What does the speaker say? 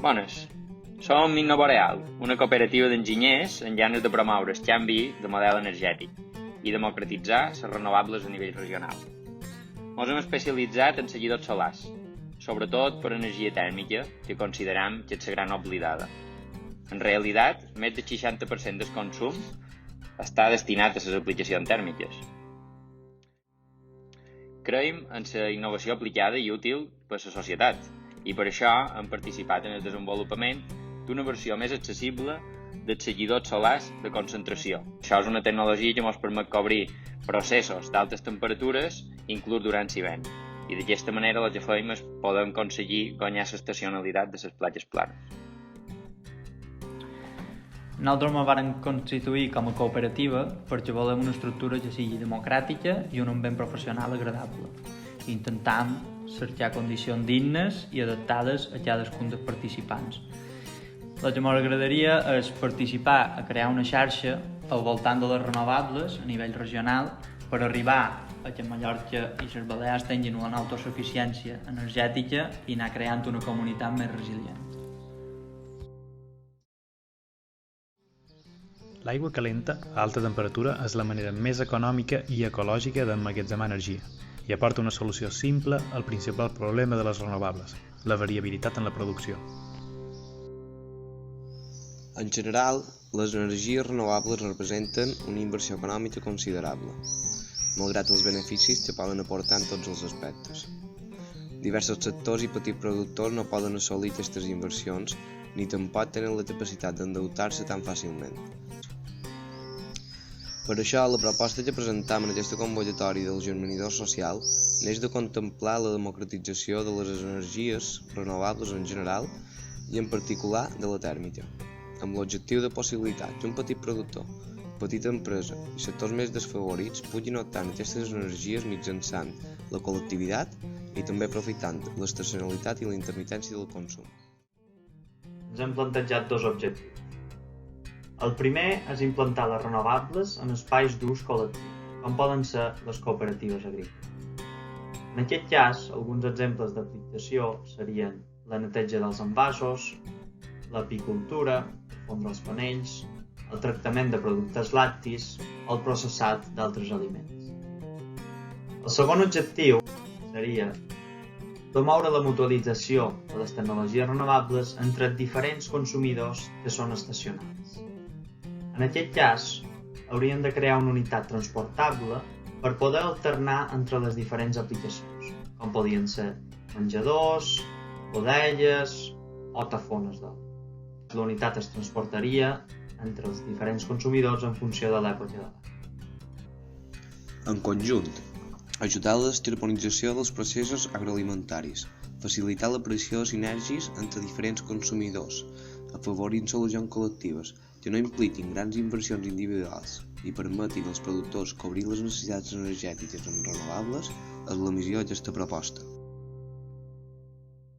Bones. Som Innoboreal, una cooperativa d'enginyers en ganes de promoure el canvi de model energètic i democratitzar les renovables a nivell regional. Ens hem especialitzat en seguidors solars, sobretot per energia tèrmica, que consideram que és la gran oblidada. En realitat, més del 60% del consum està destinat a les aplicacions tèrmiques. Creiem en la innovació aplicada i útil per a la societat, i per això hem participat en el desenvolupament d'una versió més accessible dels seguidors solars de concentració. Això és una tecnologia que ens permet cobrir processos d'altes temperatures, inclús durant l'hivern, i d'aquesta manera el que fem és poder aconseguir guanyar l'estacionalitat de les platges planes. Nosaltres ens vam constituir com a cooperativa perquè volem una estructura que sigui democràtica i un ambient professional agradable. Intentam cercar condicions dignes i adaptades a cadascun dels participants. El que ens agradaria és participar a crear una xarxa al voltant de les renovables a nivell regional per arribar a que Mallorca i les Balears tinguin una autosuficiència energètica i anar creant una comunitat més resilient. L'aigua calenta a alta temperatura és la manera més econòmica i ecològica d'emmagatzemar energia i aporta una solució simple al principal problema de les renovables, la variabilitat en la producció. En general, les energies renovables representen una inversió econòmica considerable, malgrat els beneficis que poden aportar en tots els aspectes. Diversos sectors i petits productors no poden assolir aquestes inversions ni tampoc tenen la capacitat d'endeutar-se tan fàcilment. Per això, la proposta que presentam en aquesta convocatòria del Germanidor Social neix de contemplar la democratització de les energies renovables en general i en particular de la tèrmica, amb l'objectiu de possibilitar que un petit productor, petita empresa i sectors més desfavorits puguin optar en aquestes energies mitjançant la col·lectivitat i també aprofitant l'estacionalitat i la intermitència del consum. Ens hem plantejat dos objectius. El primer és implantar les renovables en espais d'ús col·lectiu, com poden ser les cooperatives agrícoles. En aquest cas, alguns exemples d'aplicació serien la neteja dels envasos, l'apicultura, fondre els panells, el tractament de productes lactis o el processat d'altres aliments. El segon objectiu seria promoure la mutualització de les tecnologies renovables entre diferents consumidors que són estacionals. En aquest cas, hauríem de crear una unitat transportable per poder alternar entre les diferents aplicacions, com podien ser menjadors, bodegues o tafones d'oli. La unitat es transportaria entre els diferents consumidors en funció de l'època de l'any. En conjunt, ajudar a la descarbonització dels processos agroalimentaris, facilitar l'aparició de sinergis entre diferents consumidors, afavorint solucions col·lectives que no impliquin grans inversions individuals i permetin als productors cobrir les necessitats energètiques en renovables és la missió d'aquesta proposta.